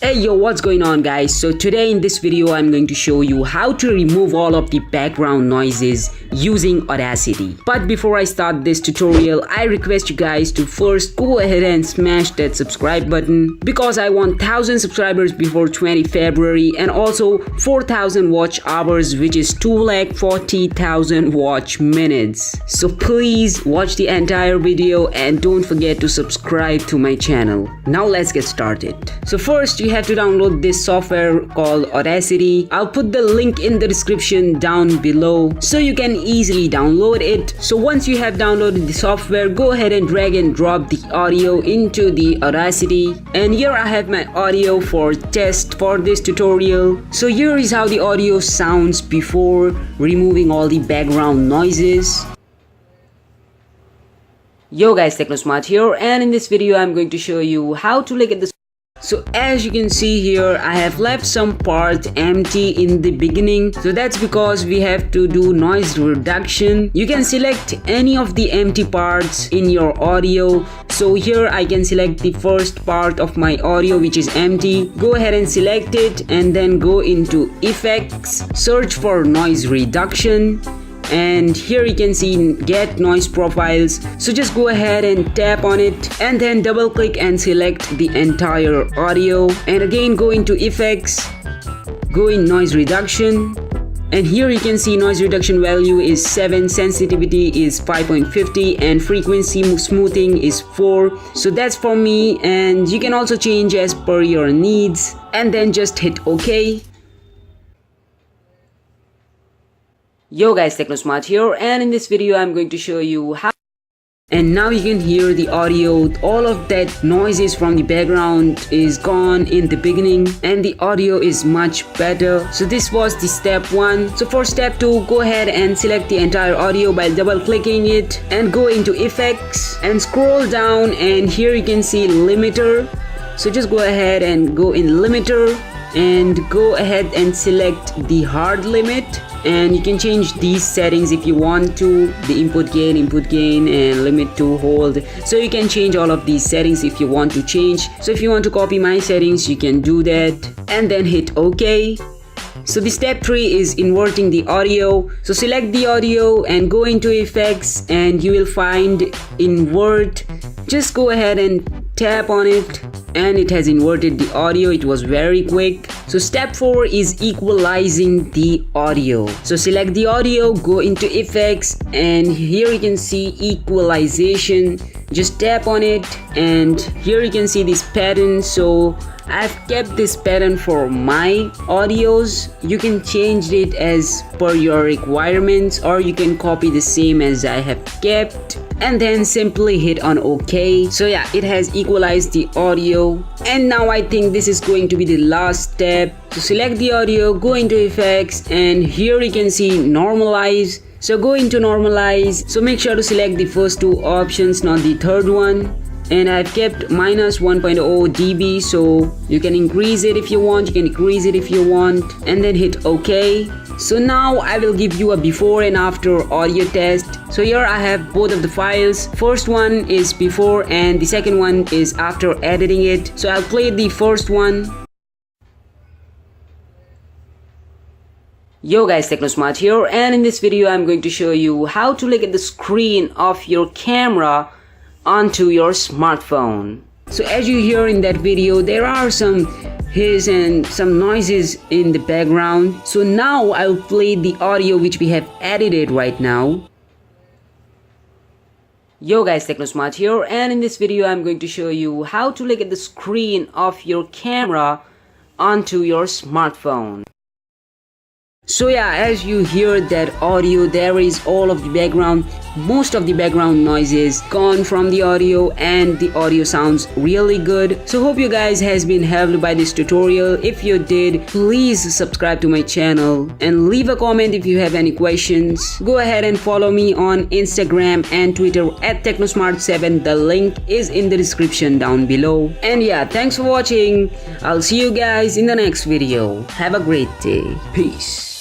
Hey yo, what's going on guys? So today in this video I'm going to show you how to remove all of the background noises using Audacity. But before I start this tutorial, I request you guys to first go ahead and smash that subscribe button because I want 1000 subscribers before 20 February and also 4000 watch hours, which is 240,000 watch minutes. So please watch the entire video and don't forget to subscribe to my channel. Now let's get started. So first you have to download this software called Audacity. I'll put the link in the description down below so you can easily download it. So once you have downloaded the software, go ahead and drag and drop the audio into the Audacity. And here I have my audio for test for this tutorial. So here is how the audio sounds before removing all the background noises. Yo guys, TechnoSmart here, and in this video I'm going to show you how to look at this. So as you can see here, I have left some part empty in the beginning. So that's because we have to do noise reduction. You can select any of the empty parts in your audio. So here I can select the first part of my audio which is empty. Go ahead and select it and then go into effects, search for noise reduction. And here you can see get noise profiles. So just go ahead and tap on it and then double click and select the entire audio, and again go into effects, go in noise reduction, and here you can see noise reduction value is 7, sensitivity is 5.50, and frequency smoothing is 4. So that's for me, and you can also change as per your needs, and then just hit OK. Yo guys, TechnoSmart here, and in this video I'm going to show you how. And now you can hear the audio. All of that noises from the background is gone in the beginning and the audio is much better. So this was the step 1. So for step 2, go ahead and select the entire audio by double clicking it and go into effects and scroll down, and here you can see limiter. So just go ahead and go in limiter and go ahead and select the hard limit, and you can change these settings if you want to, the input gain and limit to hold. So you can change all of these settings if you want to change. So if you want to copy my settings, you can do that and then hit OK. So the step 3 is inverting the audio. So select the audio and go into effects and you will find invert. Just go ahead and tap on it and it has inverted the audio. It was very quick. So step 4 is equalizing the audio. So select the audio, go into effects, and here you can see equalization. Just tap on it and here you can see this pattern. So I've kept this pattern for my audios. You can change it as per your requirements, or you can copy the same as I have kept and then simply hit on OK. So yeah, it has equalized the audio, and now I think this is going to be the last step. So select the audio, go into effects, and here you can see normalize. So go into normalize. So make sure to select the first 2 options, not the third one. And I've kept minus 1.0 dB, so you can increase it if you want, you can decrease it if you want, and then hit OK. So now I will give you a before and after audio test. So here I have both of the files. First one is before and the second one is after editing it. So I'll play the first one. Yo guys, TechnoSmart here, and in this video I'm going to show you how to look at the screen of your camera onto your smartphone. So as you hear in that video, there are some hiss and some noises in the background. So now I'll play the audio which we have edited right now. Yo guys, TechnoSmart here, and in this video I'm going to show you how to look at the screen of your camera onto your smartphone. So yeah, as you hear that audio, there is all of the background, most of the background noises gone from the audio, and the audio sounds really good. So hope you guys has been helped by this tutorial. If you did, please subscribe to my channel and leave a comment if you have any questions. Go ahead and follow me on Instagram and Twitter at TechnoSmart7. The link is in the description down below. And yeah, thanks for watching. I'll see you guys in the next video. Have a great day. Peace.